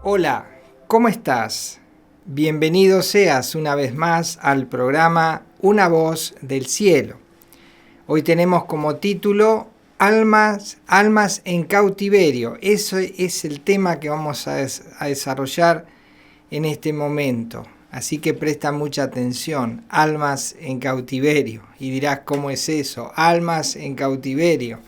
Hola, ¿cómo estás? Bienvenido seas una vez más al programa Una voz del cielo. Hoy tenemos como título Almas en cautiverio. Eso es el tema que vamos a desarrollar en este momento. Así que presta mucha atención. Almas en cautiverio. Y dirás, ¿cómo es eso? Almas en cautiverio.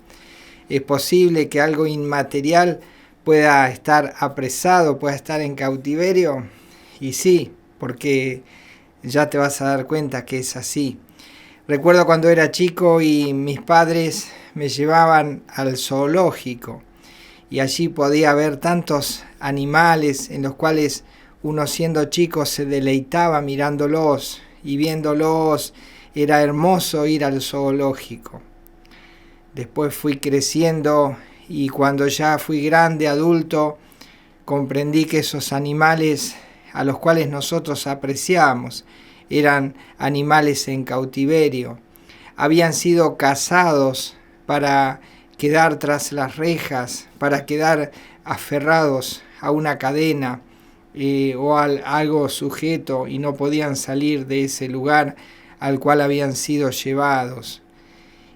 Es posible que algo inmaterial pueda estar apresado, pueda estar en cautiverio. Y sí, porque ya te vas a dar cuenta que es así. Recuerdo cuando era chico y mis padres me llevaban al zoológico y allí podía ver tantos animales en los cuales uno siendo chico se deleitaba mirándolos y viéndolos. Era hermoso ir al zoológico. Después fui creciendo y cuando ya fui grande, adulto, comprendí que esos animales a los cuales nosotros apreciamos eran animales en cautiverio. Habían sido cazados para quedar tras las rejas, para quedar aferrados a una cadena o a algo sujeto y no podían salir de ese lugar al cual habían sido llevados.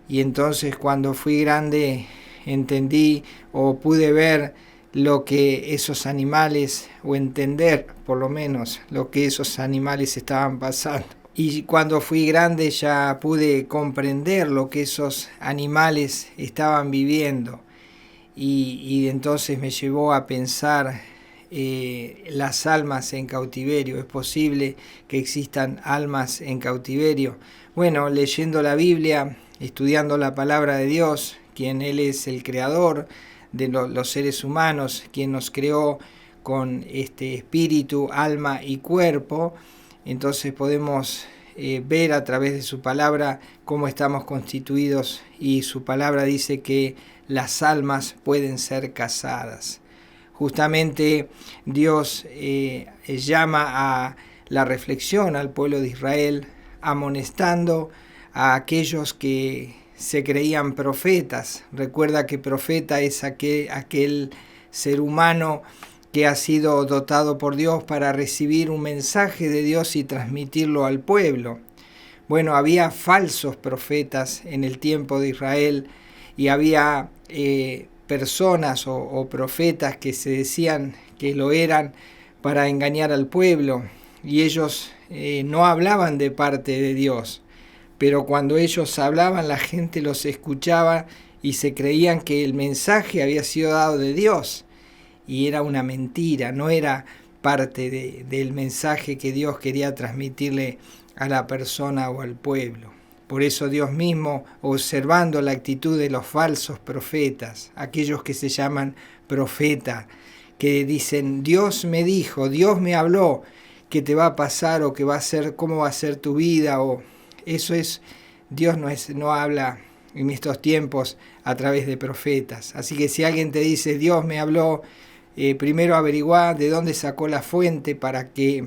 Y entonces cuando fui grande entendí o pude ver lo que esos animales, o entender por lo menos lo que esos animales estaban pasando. Y cuando fui grande ya pude comprender lo que esos animales estaban viviendo. Y entonces me llevó a pensar las almas en cautiverio. ¿Es posible que existan almas en cautiverio? Bueno, leyendo la Biblia, estudiando la palabra de Dios, quien Él es el creador de los seres humanos, quien nos creó con este espíritu, alma y cuerpo, entonces podemos ver a través de su palabra cómo estamos constituidos, y su palabra dice que las almas pueden ser casadas. Justamente Dios llama a la reflexión al pueblo de Israel, amonestando a aquellos que se creían profetas. Recuerda que profeta es aquel ser humano que ha sido dotado por Dios para recibir un mensaje de Dios y transmitirlo al pueblo. Bueno, había falsos profetas en el tiempo de Israel y había personas o profetas que se decían que lo eran para engañar al pueblo, y ellos no hablaban de parte de Dios. Pero cuando ellos hablaban, la gente los escuchaba y se creían que el mensaje había sido dado de Dios. Y era una mentira, no era parte del mensaje que Dios quería transmitirle a la persona o al pueblo. Por eso Dios mismo, observando la actitud de los falsos profetas, aquellos que se llaman profeta, que dicen, Dios me dijo, Dios me habló, que te va a pasar o que va a ser, cómo va a ser tu vida, o eso es, Dios no habla en estos tiempos a través de profetas. Así que si alguien te dice, Dios me habló, primero averiguá de dónde sacó la fuente para que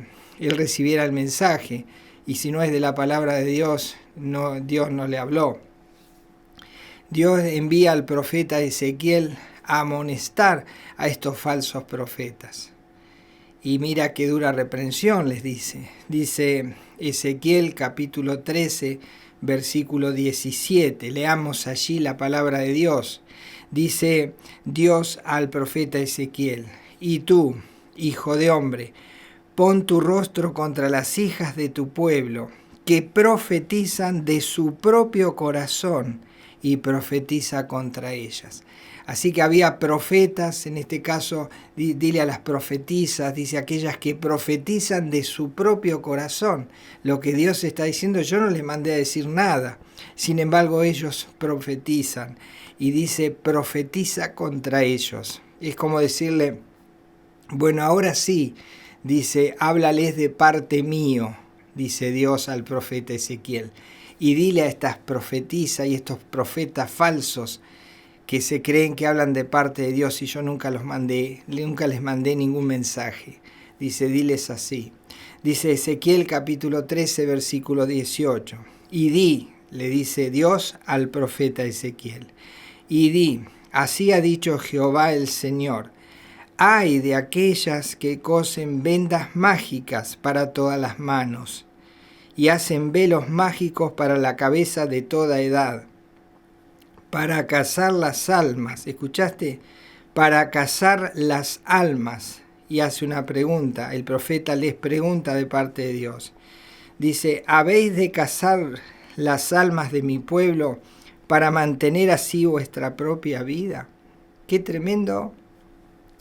él recibiera el mensaje. Y si no es de la palabra de Dios, Dios no le habló. Dios envía al profeta Ezequiel a amonestar a estos falsos profetas. Y mira qué dura reprensión les dice. Dice Ezequiel capítulo 13, versículo 17. Leamos allí la palabra de Dios. Dice Dios al profeta Ezequiel: y tú, hijo de hombre, pon tu rostro contra las hijas de tu pueblo, que profetizan de su propio corazón, y profetiza contra ellas. Así que había profetas, en este caso, dile a las profetisas, dice aquellas que profetizan de su propio corazón. Lo que Dios está diciendo, yo no les mandé a decir nada. Sin embargo, ellos profetizan. Y dice, profetiza contra ellos. Es como decirle, bueno, ahora sí, dice, háblales de parte mío, dice Dios al profeta Ezequiel. Y dile a estas profetisas y estos profetas falsos que se creen que hablan de parte de Dios y yo nunca les mandé ningún mensaje. Dice, diles así. Dice Ezequiel capítulo 13, versículo 18. Y di, le dice Dios al profeta Ezequiel, y di, así ha dicho Jehová el Señor, Ay de aquellas que cosen vendas mágicas para todas las manos y hacen velos mágicos para la cabeza de toda edad, para cazar las almas. ¿Escuchaste? Para cazar las almas. Y hace una pregunta, el profeta les pregunta de parte de Dios. Dice, ¿habéis de cazar las almas de mi pueblo para mantener así vuestra propia vida? Qué tremendo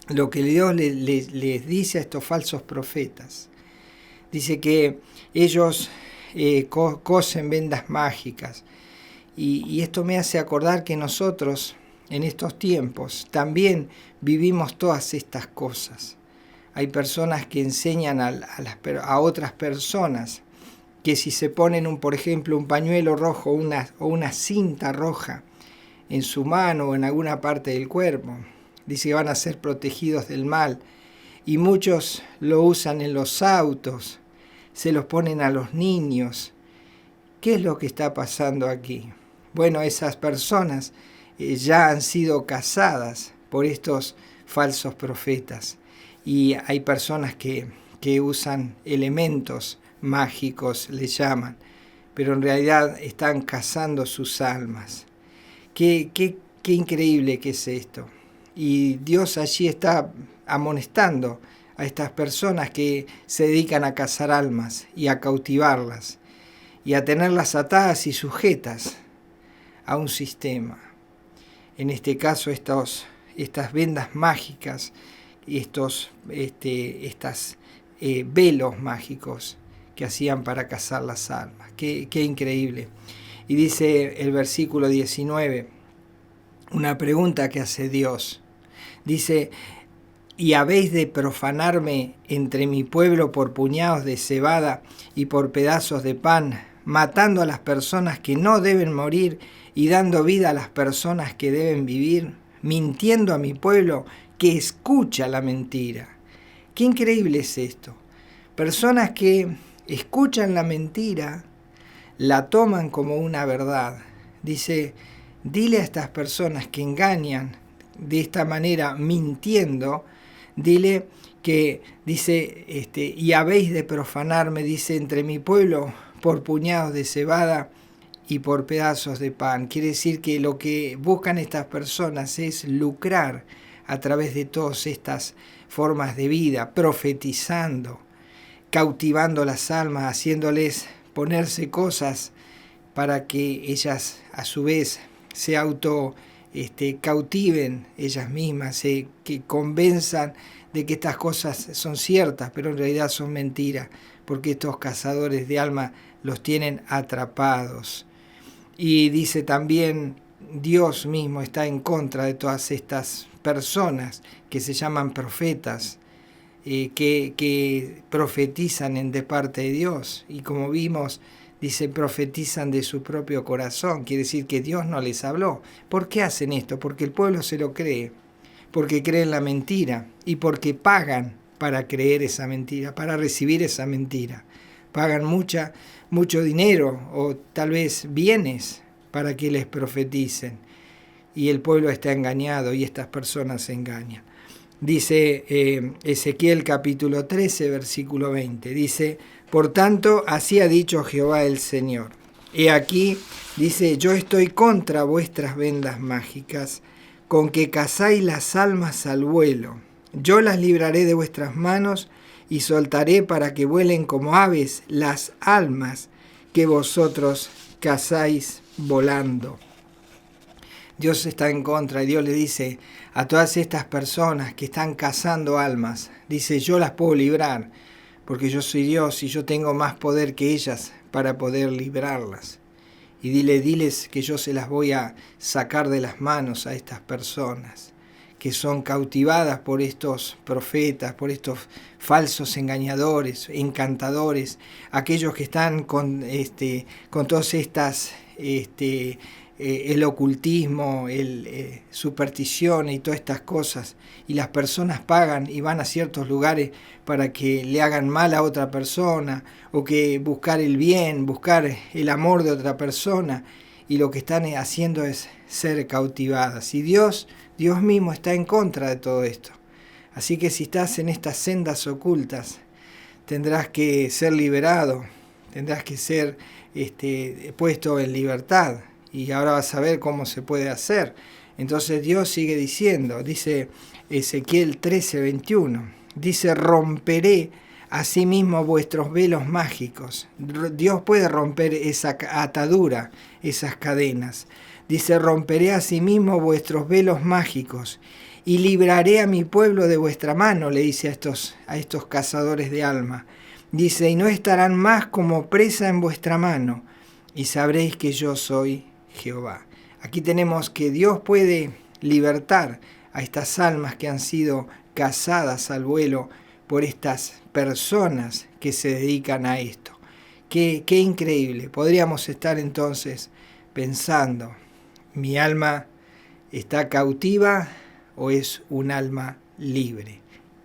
lo que Dios les dice a estos falsos profetas. Dice que ellos cosen vendas mágicas. Y esto me hace acordar que nosotros en estos tiempos también vivimos todas estas cosas. Hay personas que enseñan a otras personas que si se ponen, por ejemplo, un pañuelo rojo o una cinta roja en su mano o en alguna parte del cuerpo, dice que van a ser protegidos del mal. Y muchos lo usan en los autos, se los ponen a los niños. ¿Qué es lo que está pasando aquí? Bueno, esas personas ya han sido cazadas por estos falsos profetas. Y hay personas que usan elementos mágicos, le llaman, pero en realidad están cazando sus almas. Qué increíble que es esto. Y Dios allí está amonestando a estas personas que se dedican a cazar almas y a cautivarlas y a tenerlas atadas y sujetas a un sistema. En este caso, estas vendas mágicas y estos velos mágicos que hacían para cazar las almas. Qué increíble. Y dice el versículo 19, una pregunta que hace Dios. Dice, ¿y habéis de profanarme entre mi pueblo por puñados de cebada y por pedazos de pan, matando a las personas que no deben morir y dando vida a las personas que deben vivir, mintiendo a mi pueblo que escucha la mentira? Qué increíble es esto. Personas que escuchan la mentira, la toman como una verdad. Dice, dile a estas personas que engañan de esta manera, mintiendo, dile que, dice, y habéis de profanarme, dice, entre mi pueblo por puñados de cebada y por pedazos de pan. Quiere decir que lo que buscan estas personas es lucrar a través de todas estas formas de vida, profetizando, cautivando las almas, haciéndoles ponerse cosas para que ellas a su vez se cautiven ellas mismas, que convenzan de que estas cosas son ciertas, pero en realidad son mentiras, porque estos cazadores de alma los tienen atrapados. Y dice también, Dios mismo está en contra de todas estas personas que se llaman profetas, que profetizan de parte de Dios. Y como vimos, dice, profetizan de su propio corazón. Quiere decir que Dios no les habló. ¿Por qué hacen esto? Porque el pueblo se lo cree, porque creen la mentira y porque pagan para creer esa mentira, para recibir esa mentira. Pagan mucho dinero o tal vez bienes para que les profeticen. Y el pueblo está engañado y estas personas se engañan. Dice Ezequiel capítulo 13, versículo 20. Dice, por tanto, así ha dicho Jehová el Señor. He aquí, dice, yo estoy contra vuestras vendas mágicas, con que cazáis las almas al vuelo. Yo las libraré de vuestras manos y soltaré para que vuelen como aves las almas que vosotros cazáis volando. Dios está en contra y Dios le dice a todas estas personas que están cazando almas, dice, yo las puedo librar porque yo soy Dios y yo tengo más poder que ellas para poder librarlas. Y diles que yo se las voy a sacar de las manos a estas personas que son cautivadas por estos profetas, por estos falsos engañadores, encantadores, aquellos que están con todas estas, el ocultismo, superstición y todas estas cosas, y las personas pagan y van a ciertos lugares para que le hagan mal a otra persona, o que buscar el bien, buscar el amor de otra persona, y lo que están haciendo es ser cautivadas. Y Dios mismo está en contra de todo esto. Así que si estás en estas sendas ocultas, tendrás que ser liberado, tendrás que ser puesto en libertad. Y ahora vas a ver cómo se puede hacer. Entonces Dios sigue diciendo, dice Ezequiel 13:21, dice: romperé asimismo vuestros velos mágicos. Dios puede romper esa atadura, esas cadenas. Dice: romperé asimismo vuestros velos mágicos y libraré a mi pueblo de vuestra mano, le dice a estos cazadores de alma. Dice: y no estarán más como presa en vuestra mano, y sabréis que yo soy Jehová. Aquí tenemos que Dios puede libertar a estas almas que han sido cazadas al vuelo por estas personas que se dedican a esto. Qué increíble. Podríamos estar entonces pensando, ¿mi alma está cautiva o es un alma libre?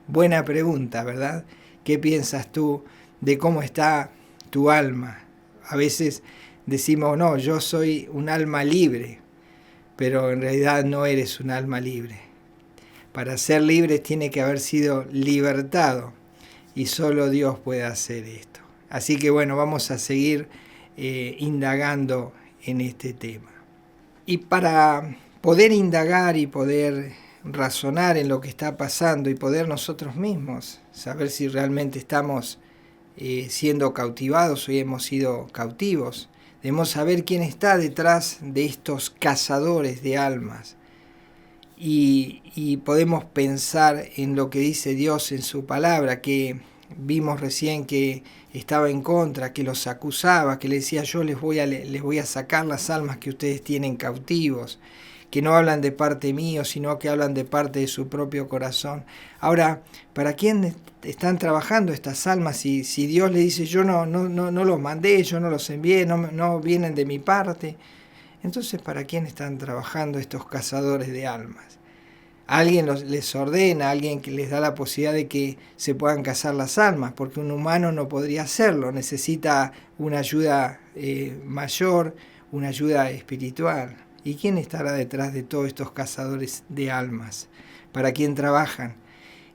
Buena pregunta, ¿verdad? ¿Qué piensas tú de cómo está tu alma? A veces decimos, no, yo soy un alma libre, pero en realidad no eres un alma libre. Para ser libre tiene que haber sido libertado, y solo Dios puede hacer esto. Así que bueno, vamos a seguir indagando en este tema. Y para poder indagar y poder razonar en lo que está pasando y poder nosotros mismos saber si realmente estamos siendo cautivados o hemos sido cautivos, debemos saber quién está detrás de estos cazadores de almas. Y podemos pensar en lo que dice Dios en su palabra, que vimos recién que estaba en contra, que los acusaba, que le decía: yo les voy a sacar las almas que ustedes tienen cautivos, que no hablan de parte mío, sino que hablan de parte de su propio corazón. Ahora, ¿para quién están trabajando estas almas? Si Dios le dice: yo no los mandé, yo no los envié, no vienen de mi parte. Entonces, ¿para quién están trabajando estos cazadores de almas? Alguien les ordena, alguien que les da la posibilidad de que se puedan cazar las almas, porque un humano no podría hacerlo, necesita una ayuda mayor, una ayuda espiritual. ¿Y quién estará detrás de todos estos cazadores de almas? ¿Para quién trabajan?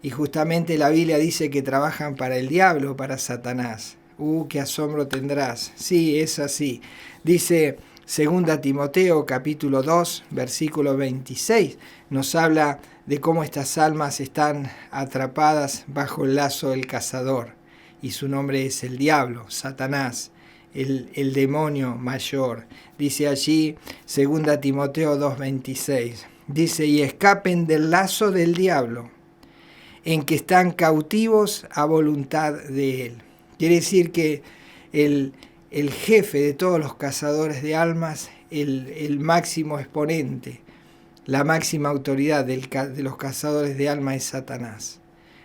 Y justamente la Biblia dice que trabajan para el diablo, para Satanás. ¡Qué asombro tendrás! Sí, es así. Dice 2 Timoteo capítulo 2, versículo 26, nos habla de cómo estas almas están atrapadas bajo el lazo del cazador, y su nombre es el diablo, Satanás, el demonio mayor. Dice allí 2 Timoteo 2, 26, dice: y escapen del lazo del diablo, en que están cautivos a voluntad de él. Quiere decir que el jefe de todos los cazadores de almas, el máximo exponente, la máxima autoridad de los cazadores de almas es Satanás.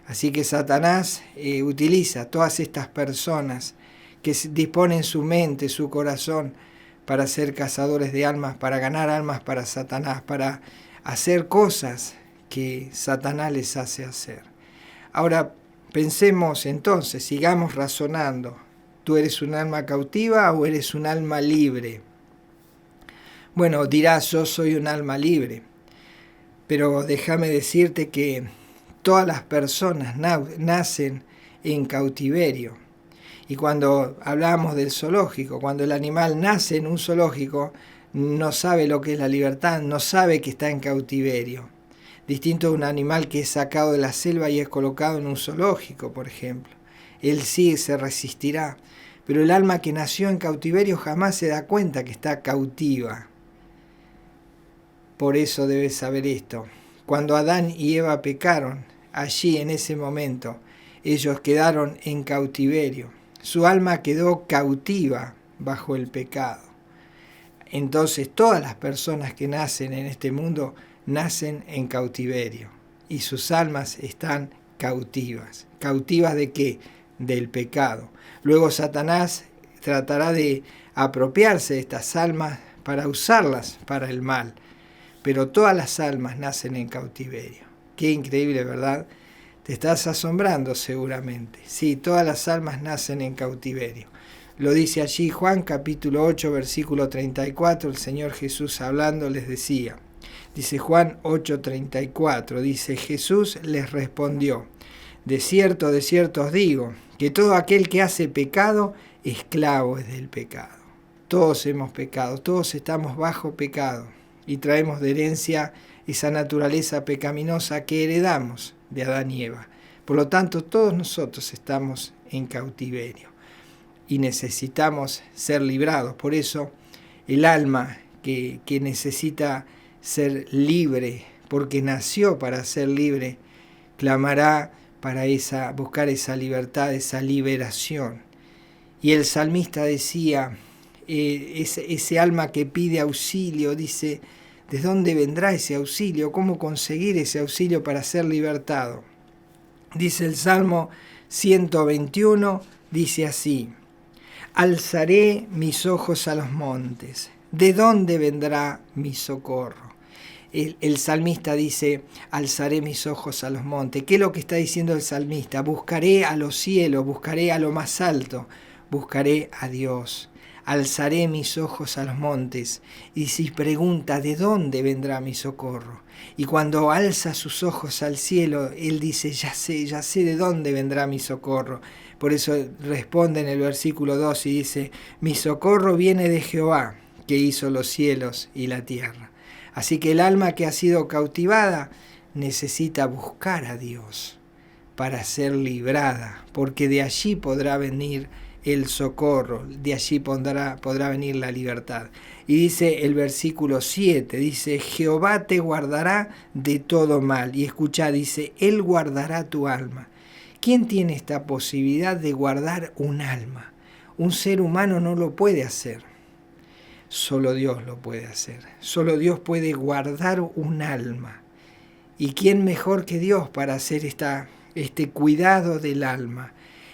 Así que Satanás utiliza a todas estas personas que disponen su mente, su corazón, para ser cazadores de almas, para ganar almas para Satanás, para hacer cosas que Satanás les hace hacer. Ahora, pensemos entonces, sigamos razonando. ¿Tú eres un alma cautiva o eres un alma libre? Bueno, dirás: yo soy un alma libre. Pero déjame decirte que todas las personas nacen en cautiverio. Y cuando hablamos del zoológico, cuando el animal nace en un zoológico, no sabe lo que es la libertad, no sabe que está en cautiverio. Distinto a un animal que es sacado de la selva y es colocado en un zoológico, por ejemplo. Él sí se resistirá. Pero el alma que nació en cautiverio jamás se da cuenta que está cautiva. Por eso debes saber esto. Cuando Adán y Eva pecaron, allí en ese momento, ellos quedaron en cautiverio. Su alma quedó cautiva bajo el pecado. Entonces todas las personas que nacen en este mundo nacen en cautiverio. Y sus almas están cautivas. ¿Cautivas de qué? Del pecado. Luego Satanás tratará de apropiarse de estas almas para usarlas para el mal. Pero todas las almas nacen en cautiverio. Qué increíble, ¿verdad? Te estás asombrando seguramente. Sí, todas las almas nacen en cautiverio. Lo dice allí Juan capítulo 8, versículo 34, el Señor Jesús hablando les decía: Dice Juan 8:34, dice, Jesús les respondió, de cierto os digo, que todo aquel que hace pecado, esclavo es del pecado. Todos hemos pecado, todos estamos bajo pecado y traemos de herencia esa naturaleza pecaminosa que heredamos de Adán y Eva. Por lo tanto, todos nosotros estamos en cautiverio y necesitamos ser librados. Por eso, el alma que necesita ser libre, porque nació para ser libre, clamará para buscar esa libertad, esa liberación. Y el salmista decía, ese alma que pide auxilio, dice, ¿de dónde vendrá ese auxilio? ¿Cómo conseguir ese auxilio para ser libertado? Dice el Salmo 121, dice así, alzaré mis ojos a los montes, ¿de dónde vendrá mi socorro? El salmista dice, alzaré mis ojos a los montes. ¿Qué es lo que está diciendo el salmista? Buscaré a los cielos, buscaré a lo más alto, buscaré a Dios. Alzaré mis ojos a los montes. Y si pregunta, ¿de dónde vendrá mi socorro? Y cuando alza sus ojos al cielo, él dice, ya sé de dónde vendrá mi socorro. Por eso responde en el versículo 2 y dice, mi socorro viene de Jehová, que hizo los cielos y la tierra. Así que el alma que ha sido cautivada necesita buscar a Dios para ser librada, porque de allí podrá venir el socorro, de allí podrá venir la libertad. Y dice el versículo 7, dice, Jehová te guardará de todo mal. Y escucha, dice, Él guardará tu alma. ¿Quién tiene esta posibilidad de guardar un alma? Un ser humano no lo puede hacer. Solo Dios lo puede hacer. Solo Dios puede guardar un alma. ¿Y quién mejor que Dios para hacer este cuidado del alma?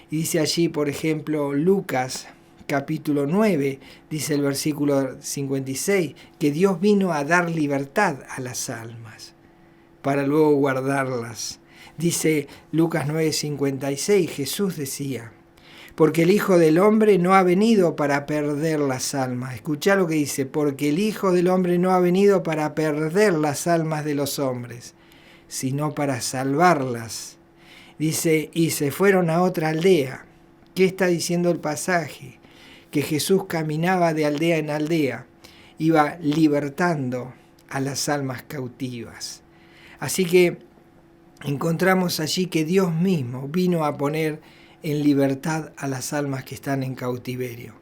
Y dice allí, por ejemplo, Lucas capítulo 9, dice el versículo 56, que Dios vino a dar libertad a las almas para luego guardarlas. Dice Lucas 9:56, Jesús decía, porque el Hijo del Hombre no ha venido para perder las almas. Escuchá lo que dice, porque el Hijo del Hombre no ha venido para perder las almas de los hombres, sino para salvarlas. Dice, y se fueron a otra aldea. ¿Qué está diciendo el pasaje? Que Jesús caminaba de aldea en aldea, iba libertando a las almas cautivas. Así que encontramos allí que Dios mismo vino a poner en libertad a las almas que están en cautiverio.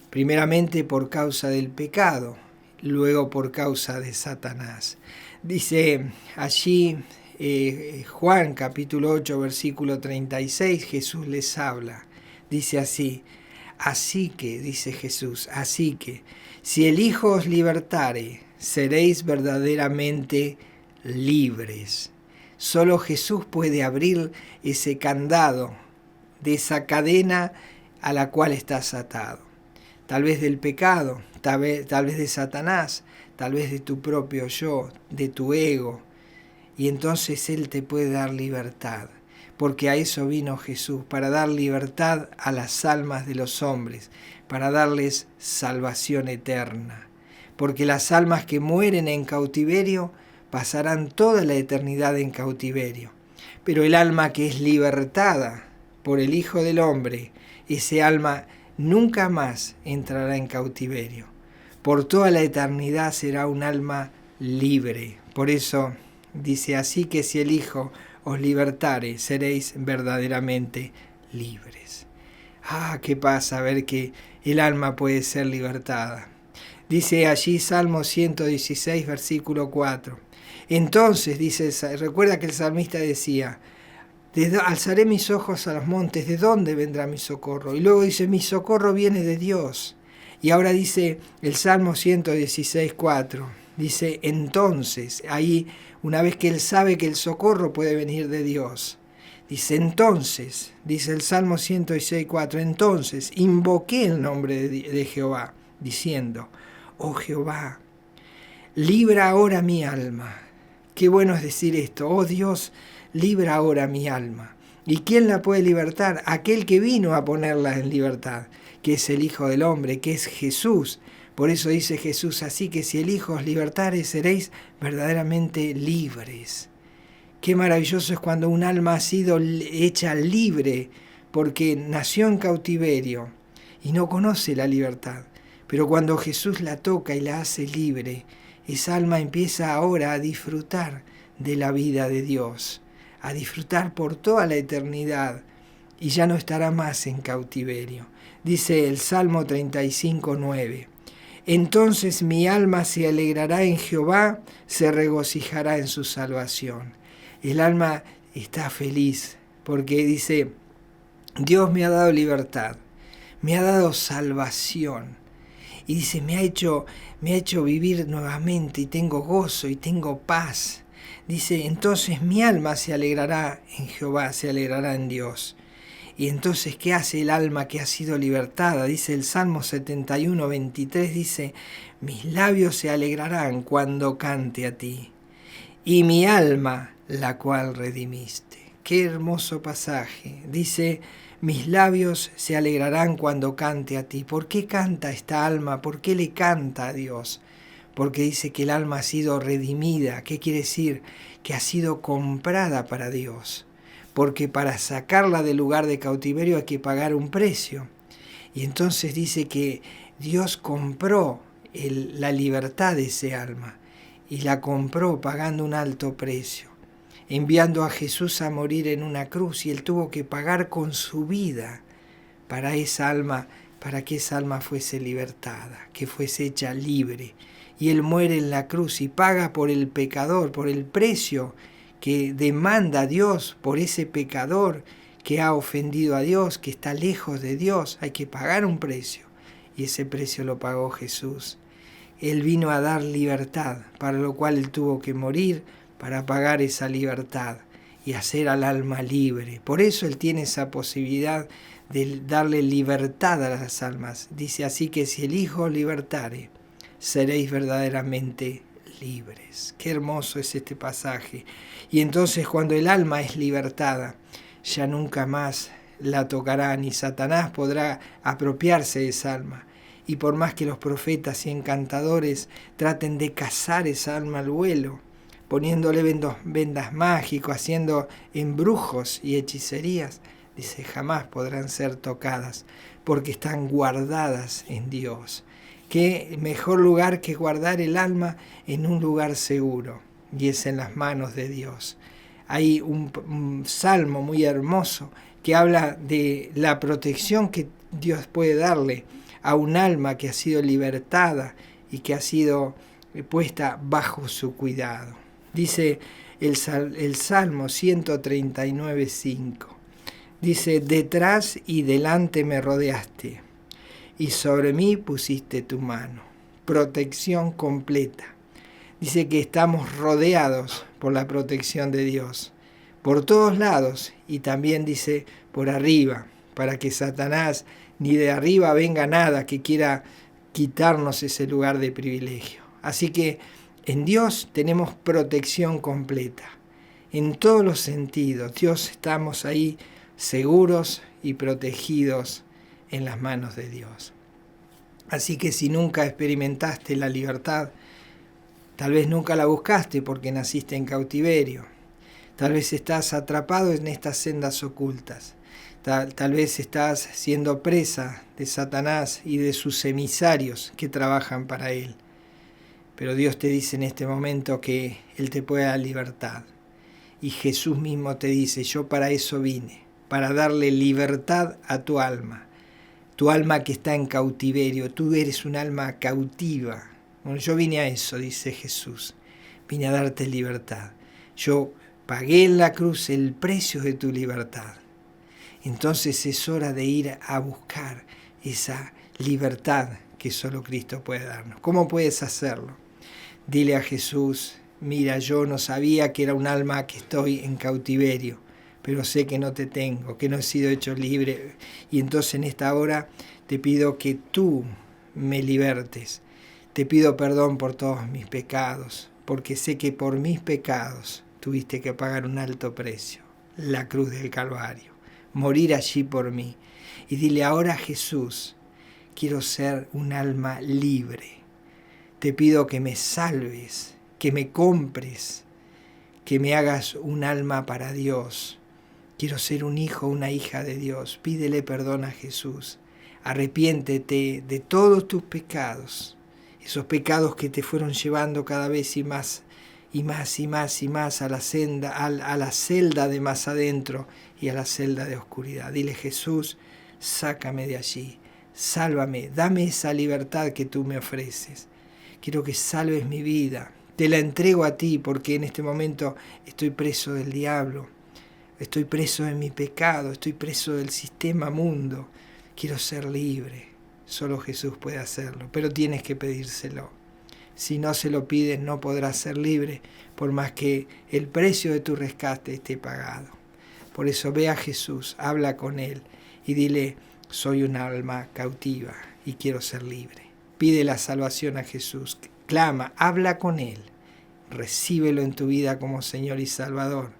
Primeramente por causa del pecado, luego por causa de Satanás. Dice allí Juan capítulo 8 versículo 36, Jesús les habla. Dice así que, dice Jesús, así que, si el Hijo os libertare, seréis verdaderamente libres. Solo Jesús puede abrir ese candado de esa cadena a la cual estás atado. Tal vez del pecado, tal vez de Satanás, tal vez de tu propio yo, de tu ego. Y entonces Él te puede dar libertad, porque a eso vino Jesús, para dar libertad a las almas de los hombres, para darles salvación eterna. Porque las almas que mueren en cautiverio pasarán toda la eternidad en cautiverio. Pero el alma que es libertada por el Hijo del Hombre, ese alma nunca más entrará en cautiverio. Por toda la eternidad será un alma libre. Por eso dice, así que si el Hijo os libertare, seréis verdaderamente libres. Qué pasa ver que el alma puede ser libertada. Dice allí Salmo 116, versículo 4. Entonces, recuerda que el salmista decía, alzaré mis ojos a los montes, ¿de dónde vendrá mi socorro? Y luego dice, mi socorro viene de Dios. Y ahora dice el Salmo 116, 4, dice, entonces, ahí una vez que él sabe que el socorro puede venir de Dios, dice, entonces, dice el Salmo 116, 4, entonces invoqué el nombre de Jehová, diciendo, oh Jehová, libra ahora mi alma. Qué bueno es decir esto, oh Dios, libra ahora mi alma. ¿Y quién la puede libertar? Aquel que vino a ponerla en libertad, que es el Hijo del Hombre, que es Jesús, Por eso dice Jesús, así que si el Hijo os libertare, seréis verdaderamente libres. Qué maravilloso es cuando un alma ha sido hecha libre, porque nació en cautiverio y no conoce la libertad. Pero cuando Jesús la toca y la hace libre, esa alma empieza ahora a disfrutar de la vida de Dios, a disfrutar por toda la eternidad, y ya no estará más en cautiverio. Dice el Salmo 35:9. Entonces mi alma se alegrará en Jehová, se regocijará en su salvación. El alma está feliz porque dice, Dios me ha dado libertad, me ha dado salvación. Y dice, me ha hecho vivir nuevamente y tengo gozo y tengo paz. Dice, entonces mi alma se alegrará en Jehová, se alegrará en Dios. Y entonces, ¿qué hace el alma que ha sido libertada? Dice el Salmo 71:23, dice, mis labios se alegrarán cuando cante a ti, y mi alma, la cual redimiste. Qué hermoso pasaje. Dice, mis labios se alegrarán cuando cante a ti. ¿Por qué canta esta alma? ¿Por qué le canta a Dios? Porque dice que el alma ha sido redimida. ¿Qué quiere decir? Que ha sido comprada para Dios. Porque para sacarla del lugar de cautiverio hay que pagar un precio. Y entonces dice que Dios compró la libertad de ese alma. Y la compró pagando un alto precio, enviando a Jesús a morir en una cruz, y Él tuvo que pagar con su vida para esa alma, para que esa alma fuese libertada, que fuese hecha libre. Y Él muere en la cruz y paga por el pecador, por el precio que demanda Dios por ese pecador que ha ofendido a Dios, que está lejos de Dios. Hay que pagar un precio, y ese precio lo pagó Jesús. Él vino a dar libertad, para lo cual Él tuvo que morir, para pagar esa libertad y hacer al alma libre. Por eso Él tiene esa posibilidad de darle libertad a las almas. Dice, así que si el Hijo libertare, seréis verdaderamente libres. Qué hermoso es este pasaje. Y entonces cuando el alma es libertada, ya nunca más la tocará, ni Satanás podrá apropiarse de esa alma. Y por más que los profetas y encantadores traten de cazar esa alma al vuelo, poniéndole vendas mágicas, haciendo embrujos y hechicerías, dice, jamás podrán ser tocadas, porque están guardadas en Dios. Qué mejor lugar que guardar el alma en un lugar seguro, y es en las manos de Dios. Hay un salmo muy hermoso que habla de la protección que Dios puede darle a un alma que ha sido libertada y que ha sido puesta bajo su cuidado. Dice el Salmo 139:5. Dice, detrás y delante me rodeaste, y sobre mí pusiste tu mano. Protección completa. Dice que estamos rodeados por la protección de Dios, por todos lados, y también dice por arriba, para que Satanás ni de arriba venga nada que quiera quitarnos ese lugar de privilegio. Así que en Dios tenemos protección completa, en todos los sentidos. Dios, estamos ahí seguros y protegidos en las manos de Dios. Así que si nunca experimentaste la libertad, tal vez nunca la buscaste porque naciste en cautiverio, tal vez estás atrapado en estas sendas ocultas, tal vez estás siendo presa de Satanás y de sus emisarios que trabajan para él. Pero Dios te dice en este momento que Él te puede dar libertad. Y Jesús mismo te dice, yo para eso vine, para darle libertad a tu alma que está en cautiverio. Tú eres un alma cautiva. Bueno, yo vine a eso, dice Jesús. Vine a darte libertad. Yo pagué en la cruz el precio de tu libertad. Entonces es hora de ir a buscar esa libertad que solo Cristo puede darnos. ¿Cómo puedes hacerlo? Dile a Jesús, mira, yo no sabía que era un alma que estoy en cautiverio, pero sé que no te tengo, que no he sido hecho libre. Y entonces en esta hora te pido que tú me libertes. Te pido perdón por todos mis pecados, porque sé que por mis pecados tuviste que pagar un alto precio, la cruz del Calvario, morir allí por mí. Y dile ahora a Jesús quiero ser un alma libre. Te pido que me salves, que me compres, que me hagas un alma para Dios. Quiero ser un hijo, una hija de Dios. Pídele perdón a Jesús. Arrepiéntete de todos tus pecados, esos pecados que te fueron llevando cada vez y más y más y más y más a la celda de más adentro y a la celda de oscuridad. Dile: Jesús, sácame de allí, sálvame, dame esa libertad que tú me ofreces. Quiero que salves mi vida, te la entrego a ti, porque en este momento estoy preso del diablo, estoy preso de mi pecado, estoy preso del sistema mundo. Quiero ser libre. Solo Jesús puede hacerlo, pero tienes que pedírselo. Si no se lo pides, no podrás ser libre, por más que el precio de tu rescate esté pagado. Por eso ve a Jesús, habla con Él y dile: soy un alma cautiva y quiero ser libre. Pide la salvación a Jesús, clama, habla con Él, recíbelo en tu vida como Señor y Salvador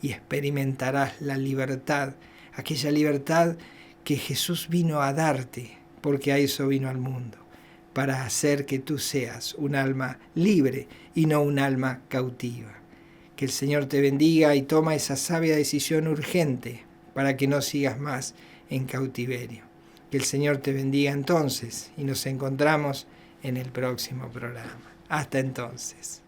y experimentarás la libertad, aquella libertad que Jesús vino a darte, porque a eso vino al mundo, para hacer que tú seas un alma libre y no un alma cautiva. Que el Señor te bendiga y toma esa sabia decisión urgente para que no sigas más en cautiverio. Que el Señor te bendiga entonces y nos encontramos en el próximo programa. Hasta entonces.